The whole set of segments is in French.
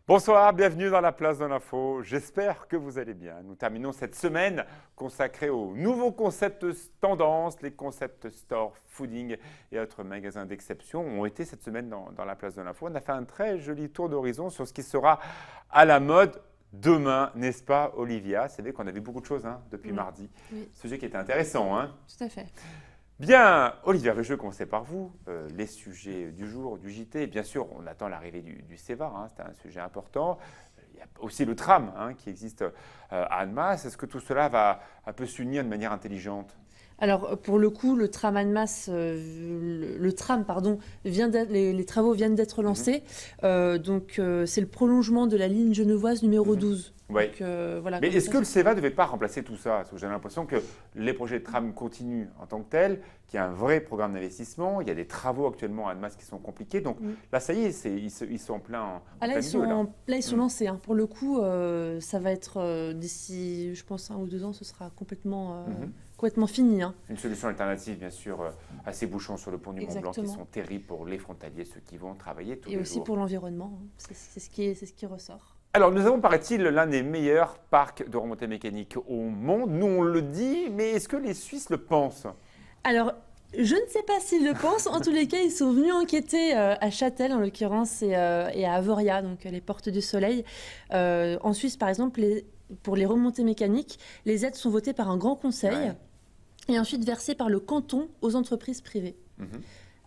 Bonsoir, bienvenue dans la place de l'info. J'espère que vous allez bien. Nous terminons cette semaine consacrée aux nouveaux concepts tendance, les concepts store, fooding et autres magasins d'exception ont été cette semaine dans la place de l'info. On a fait un très joli tour d'horizon sur ce qui sera à la mode demain, n'est-ce pas Olivia? C'est vrai qu'on a vu beaucoup de choses depuis mardi. Oui, Sujet qui était intéressant. tout à fait. Bien, Olivier, je vais commencer par vous. Les sujets du jour, du JT. Bien sûr, on attend l'arrivée du CEVA, c'est un sujet important. Il y a aussi le tram qui existe à Annemasse. Est-ce que tout cela va un peu s'unir de manière intelligente? Alors, pour le coup, le tram Annemasse, le tram, pardon, les travaux viennent d'être lancés. C'est le prolongement de la ligne genevoise numéro 12. Oui. Donc, voilà, Mais comme est-ce ça, que le CEVA ne devait pas remplacer tout ça? Parce que j'ai l'impression que les projets de tram continuent en tant que tels, qu'il y a un vrai programme d'investissement, il y a des travaux actuellement à Annemasse qui sont compliqués. Donc là, ça y est, ils sont en plein, Ah, là, plein milieu, là. ils sont lancés. Pour le coup, ça va être d'ici, je pense, 1 ou 2 ans, ce sera complètement fini. Une solution alternative, bien sûr, à ces bouchons sur le pont du Mont-Blanc qui Exactement. sont terribles pour les frontaliers, ceux qui vont travailler tous Et les aussi jours. pour l'environnement. C'est ce qui ressort. Alors, nous avons, paraît-il, l'un des meilleurs parcs de remontée mécanique au monde. Nous, on le dit, mais est-ce que les Suisses le pensent? Alors, je ne sais pas s'ils le pensent. En tous les cas, ils sont venus enquêter à Châtel, en l'occurrence, et à Avoria, donc les Portes du Soleil. En Suisse, par exemple, pour les remontées mécaniques, les aides sont votées par un grand conseil Ouais. et ensuite versées par le canton aux entreprises privées. Mhm.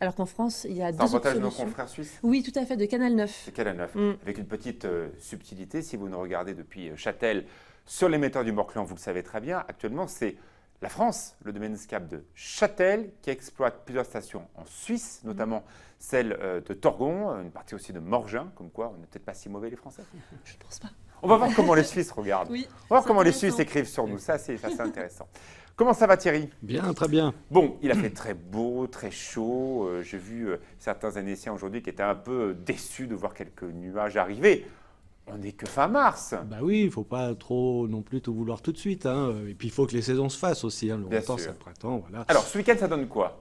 Alors qu'en France, il y a Ça deux autres avantage nos solutions. confrères suisses? Oui, tout à fait, de Canal 9. C'est Canal 9. Mm. Avec une petite subtilité, si vous nous regardez depuis Châtel sur l'émetteur du Morclan, vous le savez très bien, actuellement, c'est la France, le domaine SCAP de Châtel, qui exploite plusieurs stations en Suisse, notamment celle de Torgon, une partie aussi de Morgin, comme quoi on n'est peut-être pas si mauvais les Français. Je ne pense pas. On va voir comment les Suisses regardent. Oui, On va voir c'est comment les intéressant. Suisses écrivent sur nous, ça c'est intéressant. Comment ça va Thierry? Bien, très bien. Bon, il a fait très beau, très chaud. J'ai vu certains Annéciens aujourd'hui qui étaient un peu déçus de voir quelques nuages arriver. On n'est que fin mars. Bah oui, il ne faut pas trop non plus tout vouloir tout de suite. Et puis il faut que les saisons se fassent aussi. Le Bien printemps, sûr. c'est le printemps. Voilà. Alors, ce week-end, ça donne quoi?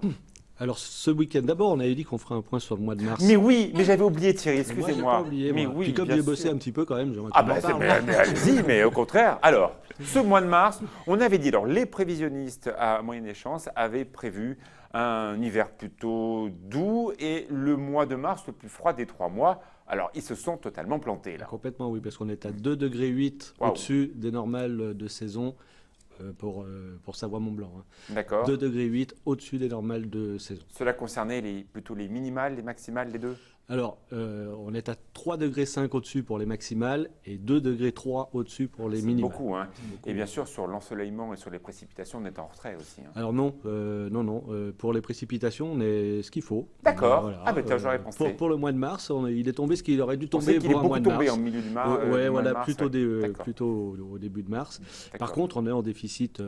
Alors ce week-end, d'abord, on avait dit qu'on ferait un point sur le mois de mars. Mais oui, mais j'avais oublié Thierry, Et moi, j'ai excusez-moi. pas oublié, Mais moi. oui, Puis comme bien j'ai bossé sûr. un petit peu quand même, j'aimerais Ah qu'on bah, en parle. mais allez-y, mais au contraire. Alors, ce mois de mars, on avait dit, alors les prévisionnistes à moyenne échéance avaient prévu un hiver plutôt doux et le mois de mars le plus froid des 3 mois. Alors, ils se sont totalement plantés là. Complètement, oui, parce qu'on est à 2,8 degrés Waouh. au-dessus des normales de saison pour Savoie-Mont-Blanc. D'accord. 2,8 degrés au-dessus des normales de saison. Cela concernait plutôt les minimales, les maximales, les deux? Alors, on est à 3,5 degrés au-dessus pour les maximales et 2,3 degrés au-dessus pour les C'est minimales. beaucoup, hein. Beaucoup. Et bien sûr, sur l'ensoleillement et sur les précipitations, on est en retrait aussi. Alors non, pour les précipitations, on est ce qu'il faut. D'accord. Voilà, Ah, mais tiens, j'aurais pensé. pour le mois de mars, il est tombé ce qu'il aurait dû On sait tomber qu'il est pour un mois beaucoup de tombé mars. en milieu du mois. Ouais, du mois de voilà, mars, plutôt, ouais. D'accord. plutôt au début de mars. Par D'accord. contre, on est en déficit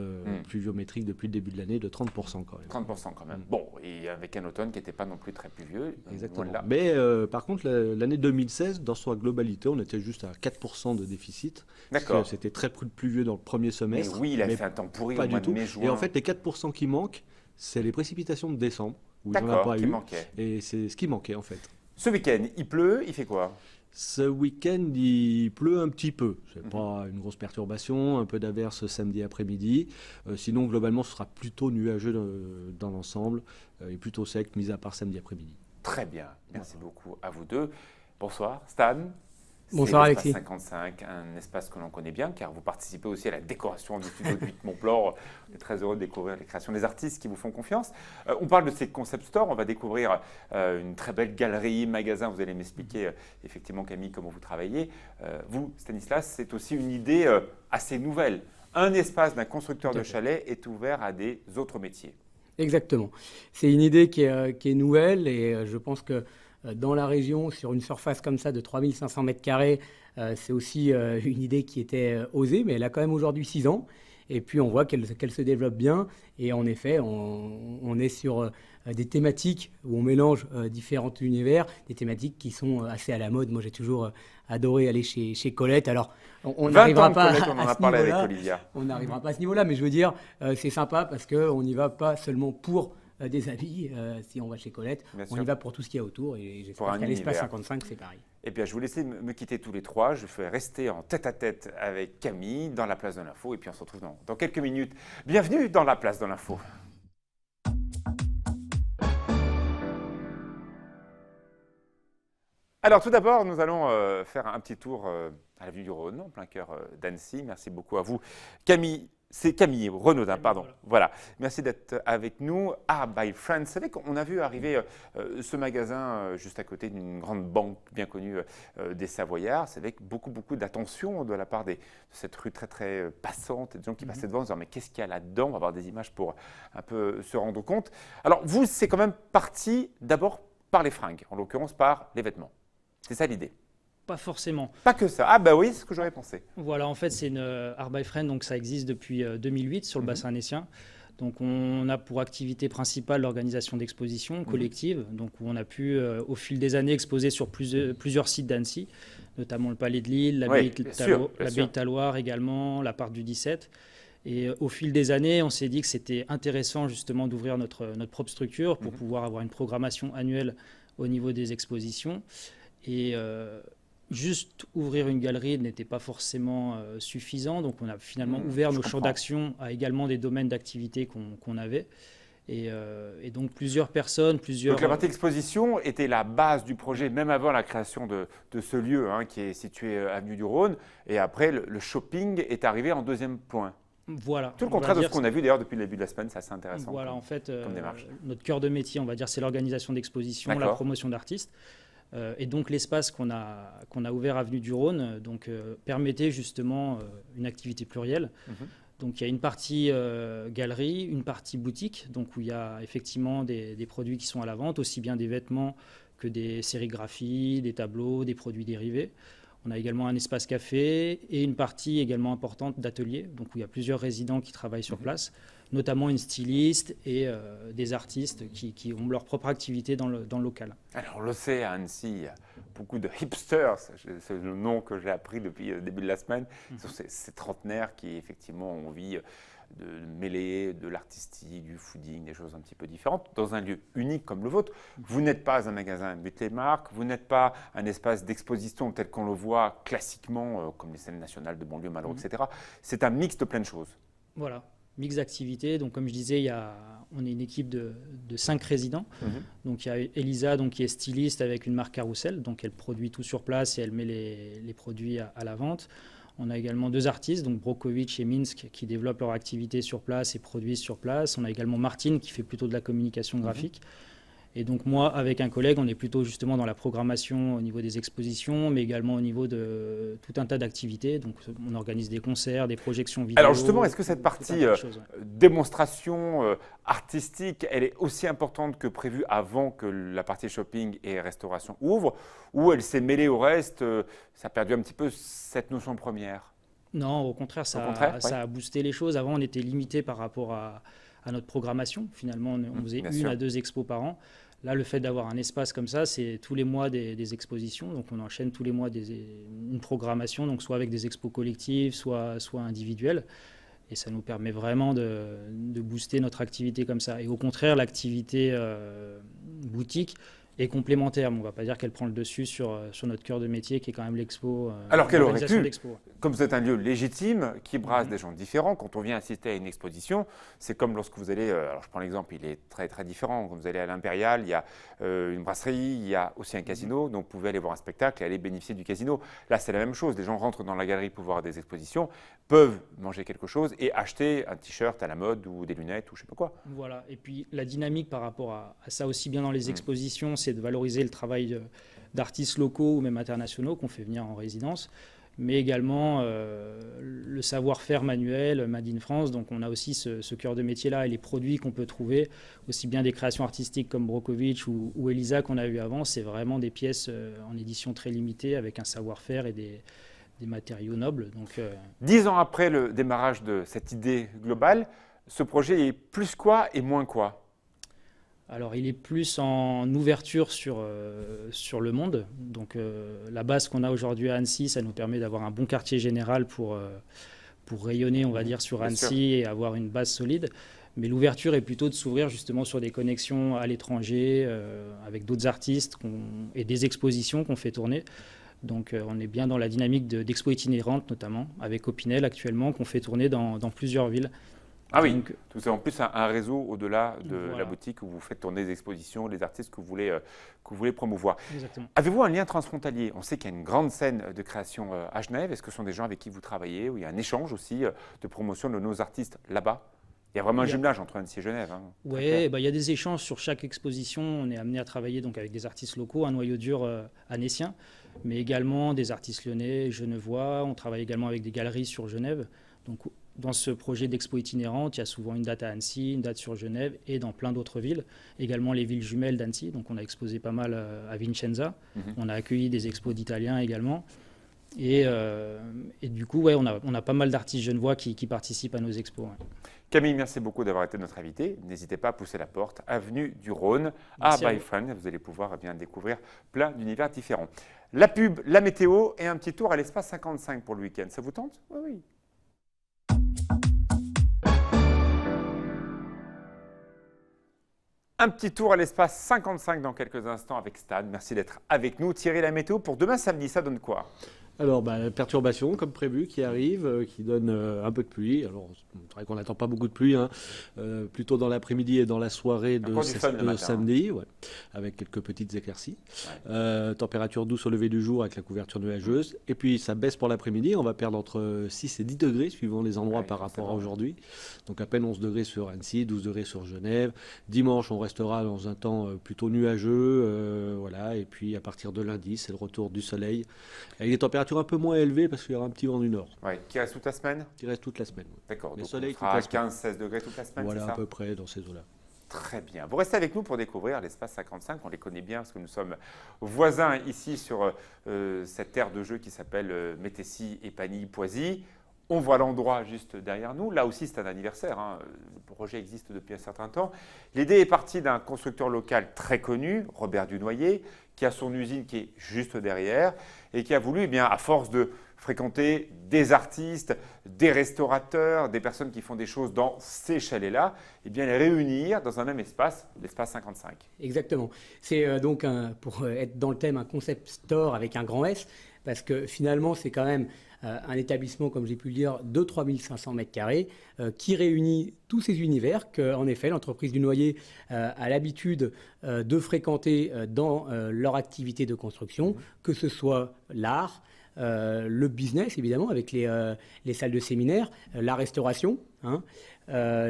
pluviométrique depuis le début de l'année de 30% quand même. 30% quand même. Bon, et avec un automne qui n'était pas non plus très pluvieux. Exactement. Loin de là. Mais par contre, l'année 2016, dans sa globalité, on était juste à 4% de déficit. D'accord. C'était très pluvieux dans le premier Mais semestre. oui, il a mais fait un temps pourri pas au mois du de tout. mai, juin. Et en fait, les 4% qui manquent, c'est les précipitations de décembre, où il n'y en a D'accord, pas qui eu. manquait. Et c'est ce qui manquait en fait. Ce week-end, il pleut, il fait quoi? Ce week-end, il pleut un petit peu. Ce n'est pas une grosse perturbation, un peu d'averse samedi après-midi. Sinon, globalement, ce sera plutôt nuageux dans l'ensemble et plutôt sec, mis à part samedi après-midi. Très bien. Merci beaucoup à vous deux. Bonsoir, Stan. Bonsoir, C'est l'espace Alexis. 55, un espace que l'on connaît bien, car vous participez aussi à la décoration du studio de 8 Mont-Blanc. On est très heureux de découvrir les créations des artistes qui vous font confiance. On parle de ces concept stores. On va découvrir une très belle galerie, magasin. Vous allez m'expliquer effectivement, Camille, comment vous travaillez. Vous, Stanislas, c'est aussi une idée assez nouvelle. Un espace d'un constructeur de chalets est ouvert à des autres métiers. Exactement. C'est une idée qui est nouvelle et je pense que dans la région, sur une surface comme ça de 3500 mètres carrés, c'est aussi une idée qui était osée, mais elle a quand même aujourd'hui 6 ans. Et puis on voit qu'elle se développe bien. Et en effet, on est sur des thématiques où on mélange différents univers, des thématiques qui sont assez à la mode. Moi, j'ai toujours adoré aller chez Colette. Alors, on 20 n'arrivera ans de pas Colette, on en à a ce parlé avec niveau-là. Olivia. On n'arrivera pas à ce niveau-là, mais je veux dire, c'est sympa parce qu'on n'y va pas seulement pour des habits. Si on va chez Colette, Bien on sûr. y va pour tout ce qu'il y a autour. Et Pour j'espère un qu'à l'espace univers. 55, c'est pareil. Eh bien, je vous laisse me quitter tous les trois. Je vais rester en tête-à-tête avec Camille dans la place de l'info. Et puis, on se retrouve dans quelques minutes. Bienvenue dans la place de l'info. Alors, tout d'abord, nous allons faire un petit tour à l'avenue du Rhône, en plein cœur d'Annecy. Merci beaucoup à vous. Camille, c'est Camille Renaudin, pardon. Voilà. Merci d'être avec nous. Art by Friends. Vous savez qu'on a vu arriver ce magasin juste à côté d'une grande banque bien connue des Savoyards. C'est avec beaucoup d'attention de la part de cette rue très, très passante. Et des gens qui passaient devant en disant mais qu'est-ce qu'il y a là-dedans? On va avoir des images pour un peu se rendre compte. Alors, vous, c'est quand même parti d'abord par les fringues, en l'occurrence par les vêtements. C'est ça l'idée. Pas forcément. Pas que ça. Ah bah oui, c'est ce que j'aurais pensé. Voilà, en fait, c'est une Art by Friend, donc ça existe depuis 2008 sur le bassin annécien. Donc on a pour activité principale l'organisation d'expositions collectives, donc où on a pu au fil des années exposer sur plusieurs sites d'Annecy, notamment le Palais de Lille, l'abbaye de Loire également, la part du 17. Et au fil des années, on s'est dit que c'était intéressant justement d'ouvrir notre propre structure pour pouvoir avoir une programmation annuelle au niveau des expositions. Et juste ouvrir une galerie n'était pas forcément suffisant. Donc on a finalement ouvert nos champs d'action à également des domaines d'activité qu'on avait. Et donc plusieurs personnes, Donc la partie exposition était la base du projet, même avant la création de ce lieu qui est situé avenue du Rhône. Et après, le shopping est arrivé en deuxième point. Voilà. Tout le contraire de ce qu'on a vu d'ailleurs depuis le début de la semaine, c'est assez intéressant. Voilà, en fait, comme démarche. notre cœur de métier, on va dire, c'est l'organisation d'expositions, la promotion d'artistes. Et donc l'espace qu'on a ouvert avenue du Rhône permettait justement une activité plurielle. Donc il y a une partie galerie, une partie boutique, donc où il y a effectivement des produits qui sont à la vente, aussi bien des vêtements que des sérigraphies, des tableaux, des produits dérivés. On a également un espace café et une partie également importante d'atelier, donc où il y a plusieurs résidents qui travaillent sur place, notamment une styliste et des artistes qui ont leur propre activité dans le local. Alors on le sait, à Annecy, il y a beaucoup de hipsters, c'est le nom que j'ai appris depuis le début de la semaine. Ce sont ces trentenaires qui effectivement ont envie de mêler de l'artistique, du fooding, des choses un petit peu différentes, dans un lieu unique comme le vôtre. Vous n'êtes pas un magasin but les marques, vous n'êtes pas un espace d'exposition tel qu'on le voit classiquement, comme les scènes nationales de banlieue, Malraux, etc. C'est un mix de plein de choses. Voilà, mix d'activités. Donc comme je disais, on est une équipe de 5 résidents. Donc il y a Elisa qui est styliste avec une marque Carousel, donc elle produit tout sur place et elle met les produits à la vente. On a également 2 artistes, donc Brokovich et Minsk, qui développent leur activité sur place et produisent sur place. On a également Martine, qui fait plutôt de la communication graphique. Et donc moi, avec un collègue, on est plutôt justement dans la programmation au niveau des expositions, mais également au niveau de tout un tas d'activités. Donc on organise des concerts, des projections vidéo. Alors justement, est-ce que cette partie démonstration artistique, elle est aussi importante que prévu avant que la partie shopping et restauration ouvre, ou elle s'est mêlée au reste, ça a perdu un petit peu cette notion première? Non, au contraire, ça a boosté les choses. Avant, on était limité par rapport à notre programmation. Finalement, on faisait une à 2 expos par an. Là, le fait d'avoir un espace comme ça, c'est tous les mois des expositions. Donc, on enchaîne tous les mois une programmation, donc soit avec des expos collectives, soit individuelles. Et ça nous permet vraiment de booster notre activité comme ça. Et au contraire, l'activité boutique est complémentaire. On ne va pas dire qu'elle prend le dessus sur notre cœur de métier, qui est quand même l'expo. Alors qu'elle aurait pu, comme vous êtes un lieu légitime, qui brasse des gens différents, quand on vient assister à une exposition, c'est comme lorsque vous allez, alors je prends l'exemple, il est très très différent, quand vous allez à l'Impérial, il y a une brasserie, il y a aussi un casino, donc vous pouvez aller voir un spectacle et aller bénéficier du casino. Là, c'est la même chose, les gens rentrent dans la galerie pour voir des expositions, peuvent manger quelque chose et acheter un t-shirt à la mode ou des lunettes ou je ne sais pas quoi. Voilà, et puis la dynamique par rapport à ça aussi bien dans les expositions, c'est de valoriser le travail d'artistes locaux ou même internationaux qu'on fait venir en résidence, mais également le savoir-faire manuel, Made in France. Donc on a aussi ce cœur de métier-là et les produits qu'on peut trouver, aussi bien des créations artistiques comme Brokovich ou Elisa qu'on a eu avant, c'est vraiment des pièces en édition très limitée avec un savoir-faire et des matériaux nobles. Donc, 10 ans après le démarrage de cette idée globale, ce projet est plus quoi et moins quoi? Alors, il est plus en ouverture sur le monde. Donc, la base qu'on a aujourd'hui à Annecy, ça nous permet d'avoir un bon quartier général pour rayonner, on va dire, sur Annecy et avoir une base solide. Mais l'ouverture est plutôt de s'ouvrir justement sur des connexions à l'étranger, avec d'autres artistes et des expositions qu'on fait tourner. Donc on est bien dans la dynamique d'expo itinérante, notamment, avec Opinel actuellement, qu'on fait tourner dans plusieurs villes. Ah oui, Donc, vous avez en plus un réseau au-delà de Voilà. la boutique où vous faites tourner des expositions, les artistes que vous voulez promouvoir. exactement. Avez-vous un lien transfrontalier? On sait qu'il y a une grande scène de création à Genève. Est-ce que ce sont des gens avec qui vous travaillez, où il y a un échange aussi de promotion de nos artistes là-bas? Il y a vraiment un Il y a- jumelage entre Annecy et Genève. Hein, très Oui, clair. il y a des échanges sur chaque exposition. On est amené à travailler donc, avec des artistes locaux, un noyau dur annécien, mais également des artistes lyonnais, genevois. On travaille également avec des galeries sur Genève. Donc, dans ce projet d'expo itinérante, il y a souvent une date à Annecy, une date sur Genève et dans plein d'autres villes. Également les villes jumelles d'Annecy. Donc, on a exposé pas mal à Vicenza. Mhm. On a accueilli des expos d'Italiens également. Et du coup, ouais, on a pas mal d'artistes genevois qui participent à nos expos. Ouais. Camille, merci beaucoup d'avoir été notre invité. N'hésitez pas à pousser la porte, avenue du Rhône, à Merci à By vous. Friend. Vous allez pouvoir bien découvrir plein d'univers différents. La pub, la météo et un petit tour à l'espace 55 pour le week-end. Ça vous tente? Oui, oui. Un petit tour à l'espace 55 dans quelques instants avec Stan. Merci d'être avec nous. Thierry, la météo pour demain samedi, ça donne quoi? Alors, perturbation comme prévu qui arrive, qui donne un peu de pluie. Alors, c'est vrai qu'on n'attend pas beaucoup de pluie, hein. Plutôt dans l'après-midi et dans la soirée Encore du fun le matin, samedi, ouais, avec quelques petites éclaircies. Température douce au lever du jour avec la couverture nuageuse. Et puis, ça baisse pour l'après-midi. On va perdre entre 6 et 10 degrés suivant les endroits Ouais, par rapport à forcément. aujourd'hui. Donc, à peine 11 degrés sur Annecy, 12 degrés sur Genève. Dimanche, on restera dans un temps plutôt nuageux. Voilà. Et puis, à partir de lundi, c'est le retour du soleil. Avec des températures un peu moins élevées parce qu'il y aura un petit vent du nord Ouais, qui reste toute la semaine? qui reste toute la semaine. D'accord. Les Donc soleils on toute sera à la semaine. 15-16 degrés toute la semaine, Voilà, c'est à ça? peu près dans ces eaux-là. Très bien. Vous restez avec nous pour découvrir l'espace 55. On les connaît bien parce que nous sommes voisins ici sur cette aire de jeu qui s'appelle Métessy et Pagny-Poisy. On voit l'endroit juste derrière nous. Là aussi, c'est un anniversaire, hein. Le projet existe depuis un certain temps. L'idée est partie d'un constructeur local très connu, Robert Dunoyer, qui a son usine qui est juste derrière et qui a voulu, eh bien, à force de fréquenter des artistes, des restaurateurs, des personnes qui font des choses dans ces chalets-là, eh bien, les réunir dans un même espace, l'espace 55. Exactement. C'est donc, pour être dans le thème, un concept store avec un grand S, parce que finalement, c'est quand même un établissement, comme j'ai pu le dire, de 3500 m² qui réunit tous ces univers qu'en effet, l'entreprise du Noyer a l'habitude de fréquenter dans leur activité de construction, que ce soit l'art, le business, évidemment, avec les salles de séminaire, la restauration, hein,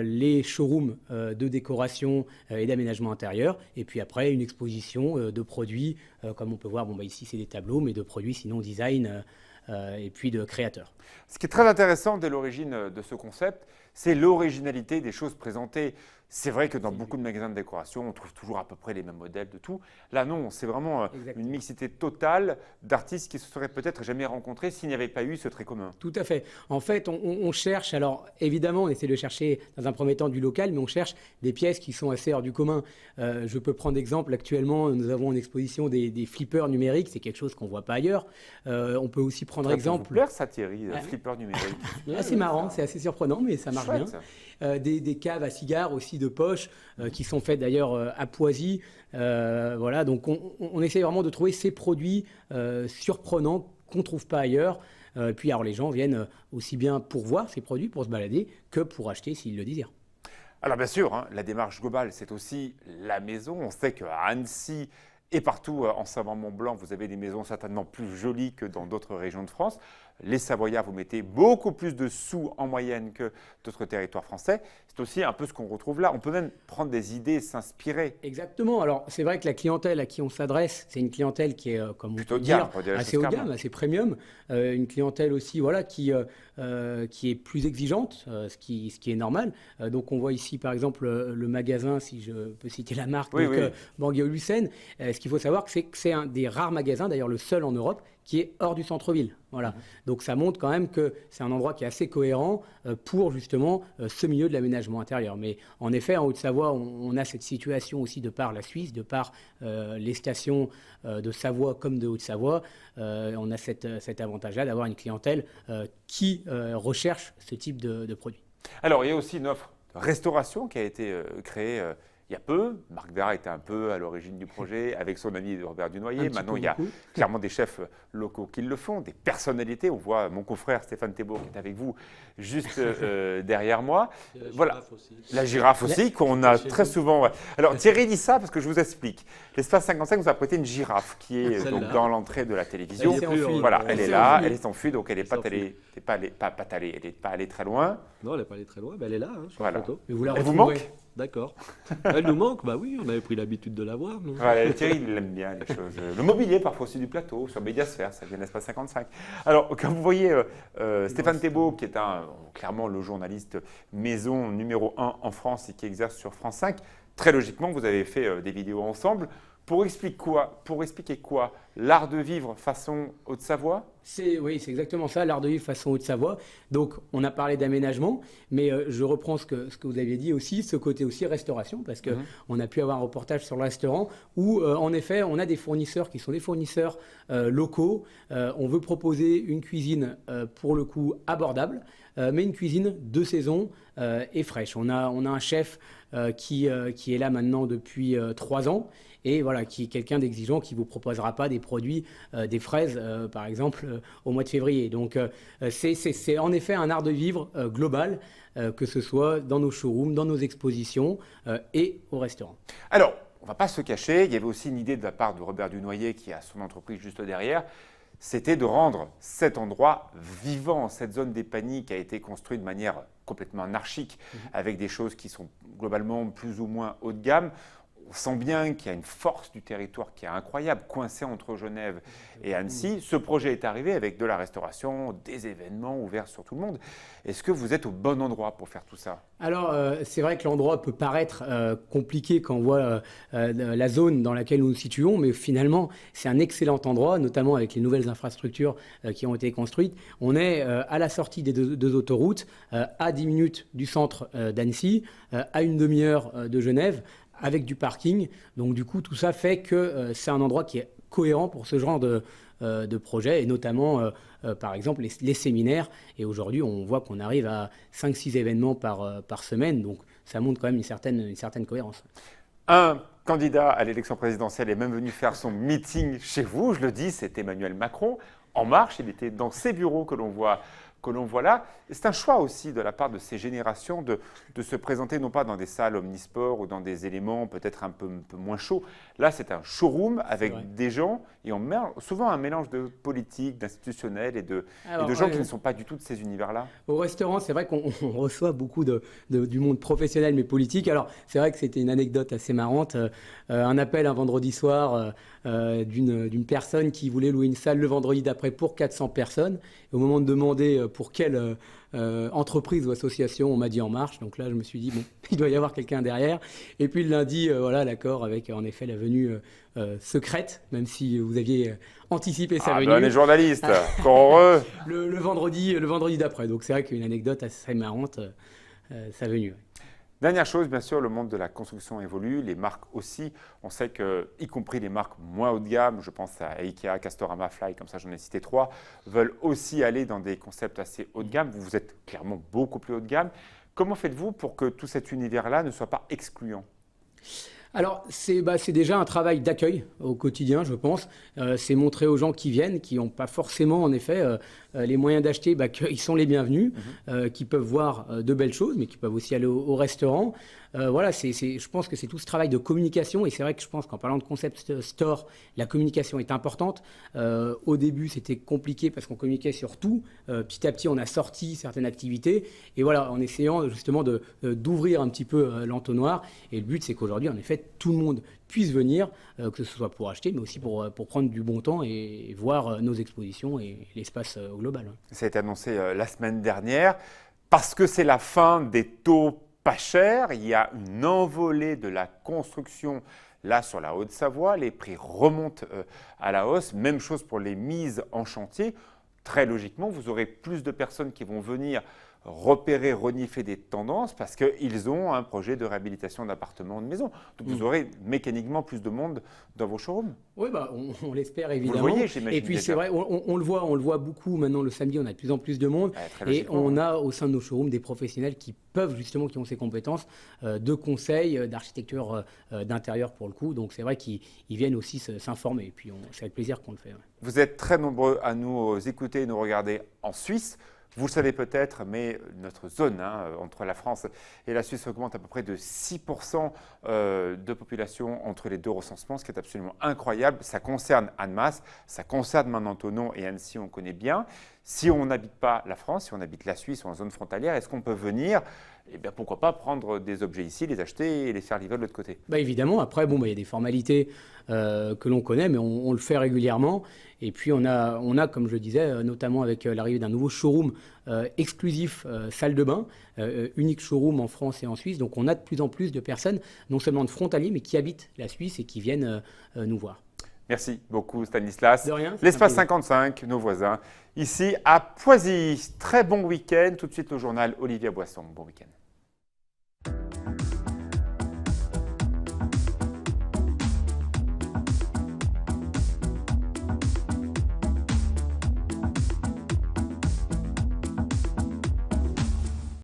les showrooms de décoration et d'aménagement intérieur, et puis après une exposition de produits, comme on peut voir, ici c'est des tableaux, mais de produits sinon design et puis de créateurs. Ce qui est très intéressant dès l'origine de ce concept, c'est l'originalité des choses présentées. C'est vrai que dans beaucoup de magasins de décoration, on trouve toujours à peu près les mêmes modèles de tout. Là, non, c'est vraiment Exactement. une mixité totale d'artistes qui se seraient peut-être jamais rencontrés s'il n'y avait pas eu ce trait commun. Tout à fait. En fait, on cherche, alors évidemment, on essaie de chercher dans un premier temps du local, mais on cherche des pièces qui sont assez hors du commun. Je peux prendre exemple, actuellement, nous avons une exposition des flippers numériques, c'est quelque chose qu'on ne voit pas ailleurs. On peut aussi prendre Ça peut exemple. vous plaire ça, Thierry, Ouais. flipper numérique. C'est marrant, c'est assez surprenant, mais ça marche Chouette, bien. ça. Des caves à cigares aussi de poche qui sont faites d'ailleurs à Poisy. Voilà, donc on essaie vraiment de trouver ces produits surprenants qu'on ne trouve pas ailleurs. Puis alors les gens viennent aussi bien pour voir ces produits, pour se balader, que pour acheter s'ils le désirent. Alors bien sûr, hein, la démarche globale, c'est aussi la maison. On sait qu'à Annecy et partout en Savoie-Mont-Blanc, vous avez des maisons certainement plus jolies que dans d'autres régions de France. Les Savoyards, vous mettez beaucoup plus de sous en moyenne que d'autres territoires français. C'est aussi un peu ce qu'on retrouve là. On peut même prendre des idées et s'inspirer. Exactement. Alors, c'est vrai que la clientèle à qui on s'adresse, c'est une clientèle qui est, comme on Plutôt peut haut de gamme, dire, pour dire les assez choses haut de clairement. gamme, assez premium. Une clientèle aussi, voilà, qui est plus exigeante, ce qui est normal. Donc, on voit ici, par exemple, le magasin, si je peux citer la marque, Oui, donc, oui. Bangui-Lucène. Ce qu'il faut savoir, c'est que c'est un des rares magasins, d'ailleurs le seul en Europe, qui est hors du centre-ville. Voilà. Donc ça montre quand même que c'est un endroit qui est assez cohérent pour justement ce milieu de l'aménagement intérieur. Mais en effet, en Haute-Savoie, on a cette situation aussi de par la Suisse, de par les stations de Savoie comme de Haute-Savoie. On a cet avantage-là d'avoir une clientèle qui recherche ce type de produit. Alors, il y a aussi une offre restauration qui a été créé il y a peu. Marc Vera était un peu à l'origine du projet avec son ami Robert Dunoyer. Maintenant, il y a clairement des chefs locaux qui le font, des personnalités. On voit mon confrère Stéphane Thébault qui est avec vous juste derrière moi. Voilà, la girafe aussi qu'on a très souvent. Ouais. Alors Thierry dit ça parce que je vous explique. L'espace 55 nous a prêté une girafe qui est donc dans l'entrée de la télévision. Voilà, elle est là, elle est enfuie, donc elle n'est pas allée très loin. Non, elle n'est pas allée très loin, mais elle est là. Hein, sur voilà. la photo. Elle vous manque? D'accord. Elle nous manque, bah oui, on avait pris l'habitude de la voir. Ouais, Thierry, il aime bien les choses. Le mobilier, parfois aussi du plateau, sur Médiasphère, ça vient de l'espace 55. Alors, quand vous voyez Stéphane Thébault, qui est clairement le journaliste maison numéro 1 en France et qui exerce sur France 5, très logiquement, vous avez fait des vidéos ensemble. Pour expliquer quoi? L'art de vivre façon Haute-Savoie? Oui, c'est exactement ça, l'art de vivre façon Haute-Savoie. Donc, on a parlé d'aménagement, mais je reprends ce que vous aviez dit aussi, ce côté aussi restauration, parce qu'on a pu avoir un reportage sur le restaurant où, en effet, on a des fournisseurs qui sont des fournisseurs locaux. On veut proposer une cuisine, pour le coup, abordable, mais une cuisine de saison et fraîche. On a un chef qui est là maintenant depuis 3 ans. Et voilà, qui est quelqu'un d'exigeant qui ne vous proposera pas des produits, des fraises, par exemple, au mois de février. Donc, c'est en effet un art de vivre global, que ce soit dans nos showrooms, dans nos expositions et au restaurant. Alors, on ne va pas se cacher, il y avait aussi une idée de la part de Robert Dunoyer, qui a son entreprise juste derrière, c'était de rendre cet endroit vivant, cette zone des paniers qui a été construite de manière complètement anarchique, avec des choses qui sont globalement plus ou moins haut de gamme. On sent bien qu'il y a une force du territoire qui est incroyable, coincée entre Genève et Annecy. Ce projet est arrivé avec de la restauration, des événements ouverts sur tout le monde. Est-ce que vous êtes au bon endroit pour faire tout ça? Alors, c'est vrai que l'endroit peut paraître compliqué quand on voit la zone dans laquelle nous nous situons, mais finalement, c'est un excellent endroit, notamment avec les nouvelles infrastructures qui ont été construites. On est à la sortie des deux autoroutes, à 10 minutes du centre d'Annecy, à une demi-heure de Genève, avec du parking. Donc du coup, tout ça fait que c'est un endroit qui est cohérent pour ce genre de projet, et notamment, par exemple, les séminaires. Et aujourd'hui, on voit qu'on arrive à 5-6 événements par semaine. Donc ça montre quand même une certaine cohérence. Un candidat à l'élection présidentielle est même venu faire son meeting chez vous. Je le dis, c'est Emmanuel Macron. En marche, il était dans ses bureaux que l'on voit là. C'est un choix aussi de la part de ces générations de se présenter non pas dans des salles omnisports ou dans des éléments peut-être un peu moins chauds. Là, c'est un showroom avec des gens et on met souvent un mélange de politique, d'institutionnel et de gens qui ne sont pas du tout de ces univers-là. Au restaurant, c'est vrai qu'on reçoit beaucoup du monde professionnel mais politique. Alors, c'est vrai que c'était une anecdote assez marrante. Un appel un vendredi soir d'une personne qui voulait louer une salle le vendredi d'après pour 400 personnes. Et au moment de demander pour quelle entreprise ou association, on m'a dit En Marche. Donc là, je me suis dit, bon, il doit y avoir quelqu'un derrière. Et puis le lundi, voilà, l'accord avec en effet la venue secrète, même si vous aviez anticipé sa venue. Ben les journalistes, encore heureux. le vendredi d'après. Donc c'est vrai qu'une anecdote assez marrante, sa venue. Dernière chose, bien sûr, le monde de la construction évolue, les marques aussi. On sait que, y compris les marques moins haut de gamme, je pense à Ikea, Castorama, Fly, comme ça j'en ai cité 3, veulent aussi aller dans des concepts assez haut de gamme. Vous êtes clairement beaucoup plus haut de gamme. Comment faites-vous pour que tout cet univers-là ne soit pas excluant ? Alors, c'est déjà un travail d'accueil au quotidien, je pense. C'est montrer aux gens qui viennent, qui n'ont pas forcément, en effet, les moyens d'acheter, qu'ils sont les bienvenus, qui peuvent voir de belles choses, mais qui peuvent aussi aller au restaurant. Voilà, je pense que c'est tout ce travail de communication. Et c'est vrai que je pense qu'en parlant de concept store, la communication est importante. Au début, c'était compliqué parce qu'on communiquait sur tout. Petit à petit, on a sorti certaines activités. Et voilà, en essayant justement d'ouvrir un petit peu l'entonnoir. Et le but, c'est qu'aujourd'hui, en effet, tout le monde puisse venir, que ce soit pour acheter, mais aussi pour prendre du bon temps et voir nos expositions et l'espace au global. Ça a été annoncé la semaine dernière. Parce que c'est la fin des taux pas chers, il y a une envolée de la construction là sur la Haute-Savoie. Les prix remontent à la hausse. Même chose pour les mises en chantier. Très logiquement, vous aurez plus de personnes qui vont venir repérer, renifler des tendances parce qu'ils ont un projet de réhabilitation d'appartements, de maisons. Donc vous aurez mécaniquement plus de monde dans vos showrooms. Oui, bah, on l'espère évidemment. Vous le voyez, j'imagine. Et puis c'est vrai, on le voit beaucoup maintenant le samedi, on a de plus en plus de monde. Et on a au sein de nos showrooms des professionnels qui peuvent justement, qui ont ces compétences de conseil, d'architecture d'intérieur pour le coup. Donc c'est vrai qu'ils viennent aussi s'informer. Et puis c'est avec plaisir qu'on le fait. Ouais. Vous êtes très nombreux à nous écouter et nous regarder en Suisse. Vous le savez peut-être, mais notre zone entre la France et la Suisse augmente à peu près de 6% de population entre les deux recensements, ce qui est absolument incroyable. Ça concerne Annemasse, ça concerne Manon-Thonon et Annecy, on connaît bien. Si on n'habite pas la France, si on habite la Suisse ou en zone frontalière, est-ce qu'on peut venir ? Eh bien, pourquoi pas prendre des objets ici, les acheter et les faire livrer de l'autre côté ? Bah évidemment, après, il y a des formalités que l'on connaît, mais on le fait régulièrement. Et puis, on a comme je le disais, notamment avec l'arrivée d'un nouveau showroom exclusif salle de bain, unique showroom en France et en Suisse. Donc, on a de plus en plus de personnes, non seulement de frontaliers, mais qui habitent la Suisse et qui viennent nous voir. Merci beaucoup Stanislas. De rien. L'Espace 55, nos voisins, ici à Poisy. Très bon week-end. Tout de suite le journal Olivier Boisson. Bon week-end.